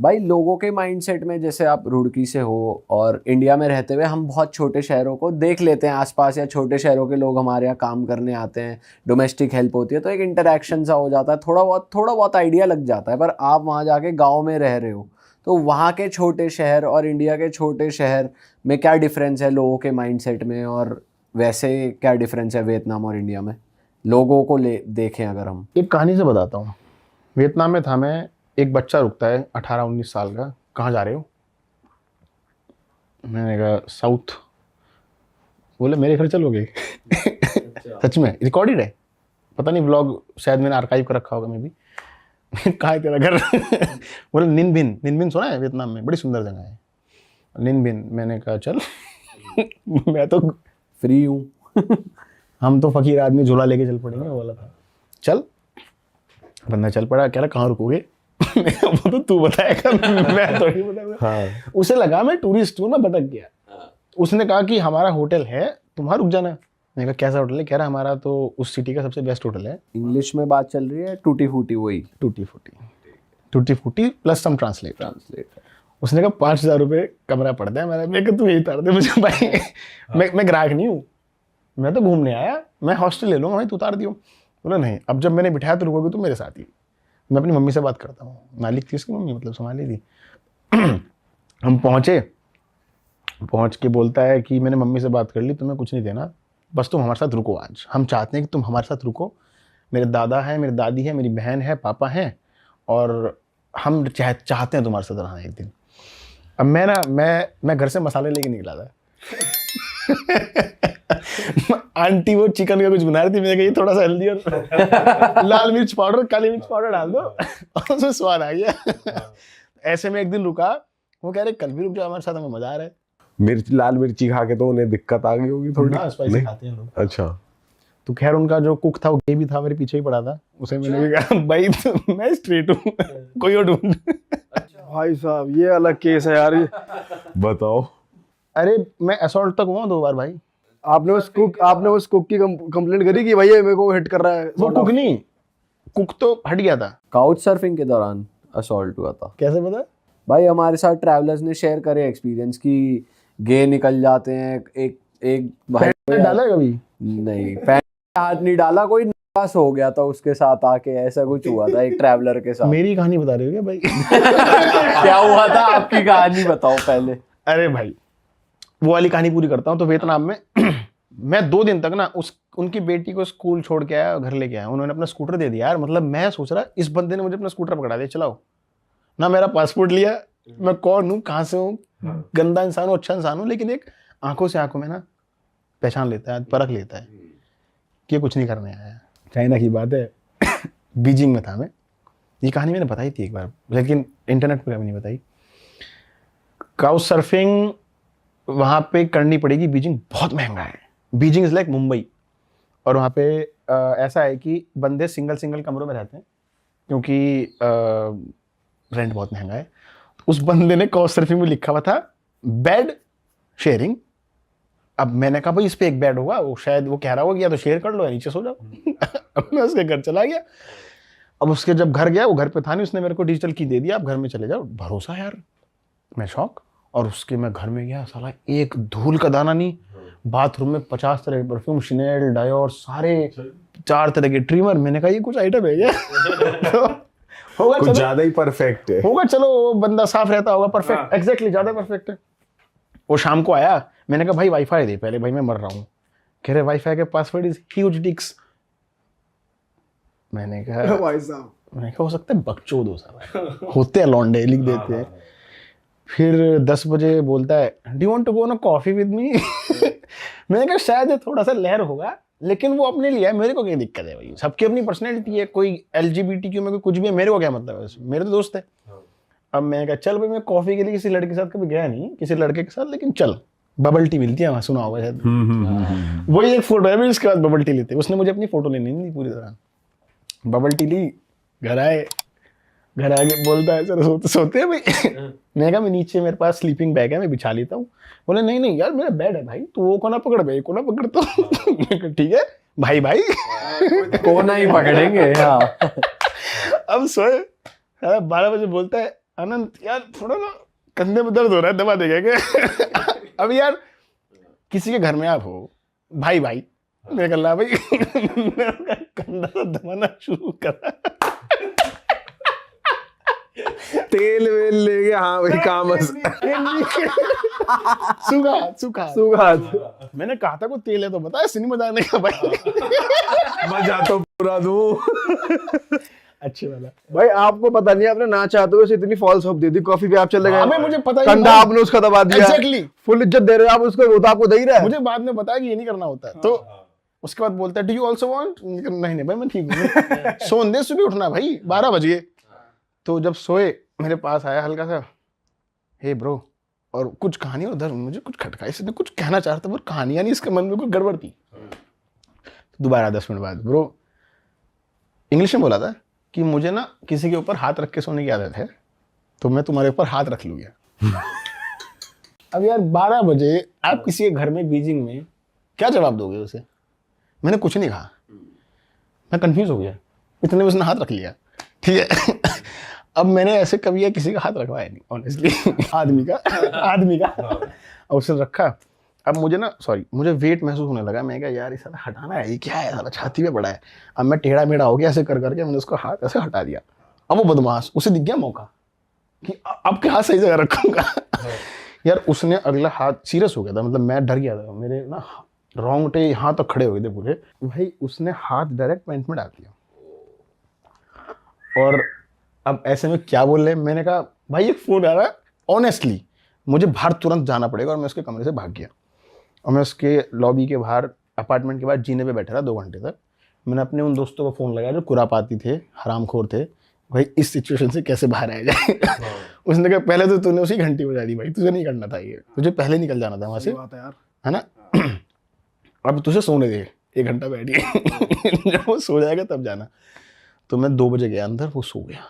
भाई लोगों के माइंडसेट में, जैसे आप रुड़की से हो और इंडिया में रहते हुए हम बहुत छोटे शहरों को देख लेते हैं आसपास, या छोटे शहरों के लोग हमारे यहाँ काम करने आते हैं, डोमेस्टिक हेल्प होती है, तो एक इंटरेक्शन सा हो जाता है, थोड़ा बहुत आइडिया लग जाता है। पर आप वहाँ जाके गाँव में रह रहे हो, तो वहाँ के छोटे शहर और इंडिया के छोटे शहर में क्या डिफरेंस है लोगों के माइंडसेट में, और वैसे क्या डिफरेंस है वियतनाम और इंडिया में लोगों को ले देखें अगर हम? एक कहानी से बताता हूँ। वियतनाम में था मैं, एक बच्चा रुकता है 18-19 साल का, कहाँ जा रहे हो? मैंने कहा साउथ। बोले मेरे घर चलोगे? सच में रिकॉर्डेड है, पता नहीं व्लॉग शायद मैंने आर्काइव कर रखा होगा मैं भी। कहाँ है तेरा घर? बोले निन बिन। निन बिन सुना है वियतनाम में, बड़ी सुंदर जगह है निन बिन। मैंने कहा चल। मैं तो फ्री हूँ। हम तो फकीर आदमी, झोला लेके चल पड़ेंगे। बोला था चल। बंदा चल पड़ा। कह रहा कहाँ रुकोगे? वो तो तू बताएगा, मैं तो नहीं बताऊंगा। हाँ। उसे लगा मैं टूरिस्ट हूँ, मैं भटक गया। उसने कहा कि हमारा होटल है, तुम्हारा रुक जाना। मैंने कहा कैसा होटल है? कह रहा हमारा तो उस सिटी का सबसे बेस्ट होटल है। इंग्लिश में बात चल रही है, टूटी फूटी, वही टूटी फूटी प्लस सम ट्रांसलेट। उसने कहा 5,000 रुपये कमरा पड़ता है मेरा। मैं कहा तू यही उतार दे मुझे भाई। मैं ग्राहक नहीं हूँ, मैं तो घूमने आया, मैं हॉस्टल ले लूँगा भाई, तू उतार दियो। बोला नहीं, अब जब मैंने बिठाया तो रुकोगे तो मेरे साथ ही। मैं अपनी मम्मी से बात करता हूँ, मालिक थी उसकी मम्मी, मतलब संभाली थी। हम पहुँच के बोलता है कि मैंने मम्मी से बात कर ली, तुम्हें कुछ नहीं देना, बस तुम हमारे साथ रुको आज। हम चाहते हैं कि तुम हमारे साथ रुको। मेरे दादा हैं, मेरी दादी है, मेरी बहन है, पापा हैं, और हम चाहते हैं तुम्हारे साथ रहना एक दिन। अब मैं घर से मसाले लेके निकला था। आंटी वो चिकन का कुछ बना रही थी, मैंने कहा ये थोड़ा सा हल्दी और लाल मिर्च पाउडर, काली मिर्च पाउडर डाल दो, और उसमें स्वाद आ गया। ऐसे में एक दिन रुका, वो कह रहे कल भी रुक जाओ हमारे साथ, हमें मजा आ रहा है। लाल मिर्ची खा के तो उन्हें दिक्कत आ गई होगी थोड़ी। स्पाइसी खाते हैं लोग। अच्छा। तो खैर उनका जो कुक था वो गे भी था, मेरे पीछे ही पड़ा था। उसे मैंने भी कहा भाई मैं स्ट्रेट हूँ, कोई और ढूंढ। भाई साहब ये अलग केस है यार। बताओ। अरे मैं असॉल्ट तक हुआ 2 बार भाई। आपने उस कुक की कंप्लेंट करी कि भाई ये मेरे को हिट कर रहा है? वो कुक नहीं, कुक तो हट गया था। काउच सर्फिंग के दौरान असॉल्ट हुआ था। कैसे पता? भाई हमारे साथ ट्रैवलर्स ने शेयर करे एक्सपीरियंस कि गे निकल जाते हैं। एक भाई डाला कभी? नहीं, पैंट हाथ नहीं डाला, कोई नाराज हो गया था उसके साथ आके, ऐसा कुछ हुआ था एक ट्रैवलर के साथ। मेरी कहानी बता रहे हो क्या भाई? क्या हुआ था? आपकी कहानी बताओ पहले। अरे भाई वो वाली कहानी पूरी करता हूँ। तो वियतनाम में मैं 2 दिन तक ना उनकी बेटी को स्कूल छोड़ के आया, घर लेके आया। उन्होंने अपना स्कूटर दे दिया यार। मतलब मैं सोच रहा इस बंदे ने मुझे अपना स्कूटर पकड़ा दिया, चलाओ ना। मेरा पासपोर्ट लिया, मैं कौन हूँ, कहाँ से हूँ, गंदा इंसान हूँ, अच्छा इंसान हूँ, लेकिन एक आंखों से आंखों में ना पहचान लेता है, परख लेता है कि कुछ नहीं करने आया। चाइना की बात है। बीजिंग में था मैं। ये कहानी मैंने बताई थी एक बार, लेकिन इंटरनेट पर कभी नहीं बताई। काउच सर्फिंग वहाँ पे करनी पड़ेगी। बीजिंग बहुत महंगा है। Beijing is like Mumbai. और वहाँ पे ऐसा है कि बंदे सिंगल कमरों में रहते हैं, क्योंकि रेंट बहुत महंगा है। उस बंदे ने काउच सर्फिंग में लिखा हुआ था बेड शेयरिंग। अब मैंने कहा भाई इस पे एक बेड होगा, वो शायद वो कह रहा होगा कि या तो शेयर कर लो या नीचे सो जाओ। अब मैं उसके घर चला गया। अब उसके जब घर गया, वो घर पे था नहीं, उसने मेरे को डिजिटल की दे दिया, आप घर में चले जाओ। भरोसा यार, मैं शौक। और उसके मैं घर में गया, साला एक धूल का दाना नहीं। बाथरूम में 50 तरह के परफ्यूम, शनेल, डायोर, सारे 4 तरह के ट्रिमर। मैंने कहा ये कुछ आइटम है क्या? तो होगा कुछ ज्यादा ही परफेक्ट है। होगा, चलो वो बंदा साफ रहता होगा, परफेक्ट, एग्जैक्टली ज्यादा परफेक्ट है। वो शाम को आया, मैंने कहा भाई वाईफाई दे पहले, भाई मैं मर रहा हूँ। कह रहे वाईफाई के पासवर्ड इज ह्यूज डिक्स। मैंने कहा भाई साहब, मैंने कहा हो सकता है बकचोद हो साहब, होते हैं लौंडे, लिख देते हैं। फिर 10 बजे बोलता है do you want to go on a coffee with me? मैंने कहा शायद थोड़ा सा लहर होगा, लेकिन वो अपने लिए है, मेरे को क्या दिक्कत है भाई, सबकी अपनी पर्सनैलिटी है। कोई LGBTQ में कोई कुछ भी है, मेरे को क्या मतलब है, मेरे तो दोस्त है। अब मैंने कहा चल भाई, मैं कॉफी के लिए किसी लड़के के साथ कभी गया नहीं, किसी लड़के के साथ, लेकिन चल बबल टी मिलती है वहाँ, सुना होगा शायद। वही एक फोटो है, इसके बाद बबल टी लेते। उसने मुझे अपनी फोटो लेनी नहीं दी पूरी तरह। बबल टी ली, घर आके बोलता है सर सोते हैं भाई? मैंने कहा मैं नीचे मेरे पास स्लीपिंग बैग है, मैं बिछा लेता हूँ। बोले नहीं यार मेरा बेड है भाई, तू वो कोना पकड़ भाई, कोना पकड़। तो ठीक है भाई कोना ही पकड़ेंगे। हाँ। अब सोए 12 बजे बोलता है अनंत यार थोड़ा ना कंधे में दर्द हो रहा है, दबा देगा क्या? अब यार किसी के घर में आप हो, भाई भाई निकल रहा भाई, कंधा तो दबाना शुरू करा। तेल वेल लेके, हाँ भाई काम सूखा सूखा मैंने कहा था को तेल है तो बताया, सिनेमा जाने का भाई। मजा तो पूरा दूं। अच्छे वाला भाई आपको पता नहीं, आपने ना चाहते हुए इतनी फॉल्स होप दे दी, कॉफी पे आप चले गए, हमें मुझे पता ही नहीं कंधा भाई। आपने उसका दबा दिया, Exactly। फुल इज्जत दे रहे हो आप उसको, वो तो आपको दे ही रहा है। मुझे बाद में बताया कि ये नहीं करना होता है, तो उसके बाद बोलता है डू यू आल्सो वांट? नहीं नहीं भाई मैं ठीक हूँ, सोन दे, सुबह उठना भाई 12 बजे। तो जब सोए मेरे पास आया हल्का सा, हे ब्रो, और कुछ कहानी उधर मुझे कुछ खटका, इसने कुछ कहना चाह रहा था पर कहानियां नहीं, इसके मन में कोई गड़बड़ थी। तो दोबारा 10 मिनट बाद ब्रो इंग्लिश में बोला था कि मुझे ना किसी के ऊपर हाथ रख के सोने की आदत है, तो मैं तुम्हारे ऊपर हाथ रख लूंगा। अब यार 12 बजे आप किसी के घर में बीजिंग में क्या जवाब दोगे उसे? मैंने कुछ नहीं कहा, मैं कंफ्यूज हो गया, इतने में उसने हाथ रख लिया। ठीक है। अब मैंने ऐसे कभी किसी का हाथ रखवाया नहीं ऑनेस्टली, आदमी का और उसने रखा। अब मुझे ना मुझे वेट महसूस होने लगा। मैं कहा यार ये साला हटाना है, ये क्या है साला छाती पे पड़ा है। अब मैं टेढ़ा मेढ़ा हो गया, ऐसे कर करके मैंने उसको हाथ ऐसे हटा दिया। अब वो बदमाश, उसे दिख गया मौका कि अब के हाथ सही जगह रखूंगा। यार उसने अगला हाथ सीरियस हो गया था, मतलब मैं डर गया था, मेरे ना रोंगटे यहाँ तक खड़े हो गए थे पूरे। भाई उसने हाथ डायरेक्ट पैंट में डाल दिया। और अब ऐसे में क्या बोल रहे, मैंने कहा भाई एक फोन आ रहा है, ऑनेस्टली मुझे बाहर तुरंत जाना पड़ेगा। और मैं उसके कमरे से भाग गया और मैं उसके लॉबी के बाहर अपार्टमेंट के बाहर जीने पे बैठा रहा 2 घंटे तक। मैंने अपने उन दोस्तों को फ़ोन लगाया जो कुरापाती थे, हरामखोर थे, भाई इस सिचुएशन से कैसे बाहर आया जाए। उसने कहा पहले तो तूने उसी घंटी बजा दी भाई, तुझे नहीं करना था ये, तुझे पहले निकल जाना था वहाँ से, है ना। अब तुझे सोने दे, 1 घंटा बैठिए, जब वो सो जाएगा तब जाना। तो मैं 2 बजे गया अंदर, वो सो गया।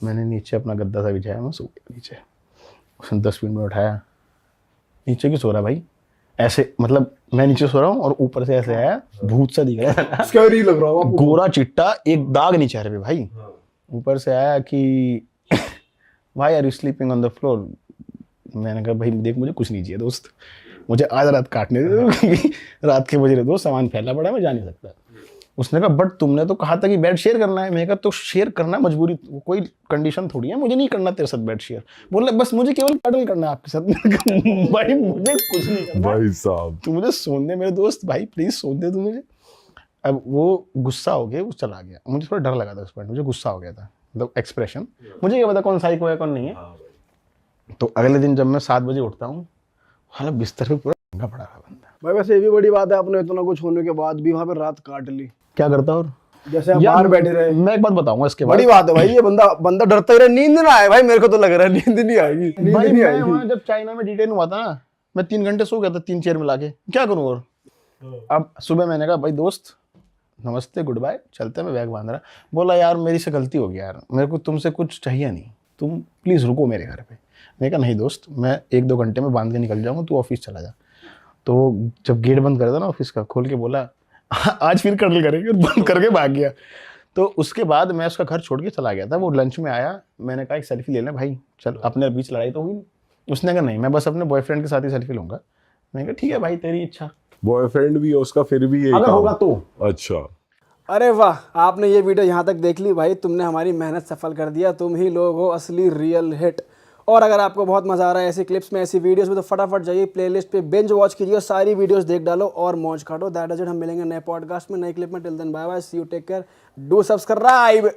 मैंने नीचे अपना गद्दा सा बिछाया, मैं सो गया नीचे। उसने 10 मिनट में उठाया, नीचे क्यों सो रहा भाई ऐसे, मतलब मैं नीचे सो रहा हूँ और ऊपर से ऐसे आया, भूत सा दिख रहा है, स्कैरी लग रहा है, गोरा चिट्टा, एक दाग नहीं चेहरे पे भाई। ऊपर से आया कि why are you sleeping on the floor. मैंने कहा भाई देख मुझे कुछ नहीं चाहिए दोस्त, मुझे आज रात काटने दे दो, रात के बजे दो, सामान फैला पड़ा है, मैं जा नहीं सकता। उसने कहा बट तुमने तो कहा था कि बेड शेयर करना है। मैंने कहा तो शेयर करना मजबूरी, कोई कंडीशन थोड़ी है, मुझे नहीं करना तेरे साथ बेड शेयर। बोले बस मुझे केवल पैडल करना है आपके साथ। भाई मुझे कुछ नहीं करना भाई साहब, तू मुझे सोने दे मेरे दोस्त, भाई प्लीज सोने दे तू मुझे। अब वो गुस्सा हो गया, वो चला गया। मुझे थोड़ा डर लगा था उस पॉइंट, मुझे गुस्सा हो गया था, मतलब एक्सप्रेशन, मुझे क्या पता कौन साइको है कौन नहीं है। तो अगले दिन जब मैं 7 बजे उठता हूँ, हालांकि बिस्तर पे पूरा टंगा पड़ा था बंदा। भाई वैसे ये भी बड़ी बात है, आपने इतना कुछ होने के बाद भी वहाँ पे रात काट ली। क्या करता और जैसे आप बाहर बैठे रहे, मैं एक बात बताऊंगा इसके बाद। बड़ी बात है भाई, ये बंदा डरता ही रहा, नींद ना आए भाई, मेरे को तो लग रहा है नींद नहीं आएगी, नींद भाई नहीं मैं आएगी। वहाँ जब चाइना में डिटेन हुआ था ना, मैं 3 घंटे सो गया था 3 चेयर में लाके, क्या करूँ और। अब सुबह मैंने कहा भाई दोस्त नमस्ते गुड बाय, चलते, मैं बैग बांध रहा। बोला यार मेरी से गलती हो गई यार, मेरे को तुमसे कुछ चाहिए नहीं, तुम प्लीज़ रुको मेरे घर पे। मैंने कहा नहीं दोस्त, मैं 1-2 घंटे में बांध के निकल जाऊँगा, तू ऑफिस चला जा। तो जब गेट बंद कर था ना ऑफिस का, खोल के बोला आज फिर कर्ल करेंगे, बंद करके भाग गया। तो उसके बाद मैं उसका घर छोड़ के चला गया था। वो लंच में आया, मैंने कहा एक सेल्फी ले लें भाई, चल, अपने बीच लड़ाई तो हुई नहीं। उसने कहा नहीं मैं बस अपने बॉयफ्रेंड के साथ ही सेल्फी लूंगा। मैंने कहा ठीक है भाई तेरी इच्छा, बॉयफ्रेंड भी है उसका फिर भी यही अगर काम। होगा तो। अच्छा, अरे वाह, आपने ये वीडियो यहाँ तक देख ली भाई, तुमने हमारी मेहनत सफल कर दिया, तुम ही लोग हो असली रियल हिट। और अगर आपको बहुत मजा आ रहा है ऐसी क्लिप्स में, ऐसी वीडियोस में, तो फटाफट जाइए प्लेलिस्ट पे बिंज वॉच कीजिए, सारी वीडियोस देख डालो और मौज काटो। दैट इज इट, हम मिलेंगे नए पॉडकास्ट में, नए क्लिप में। Till then bye bye, see you, take care, do subscribe.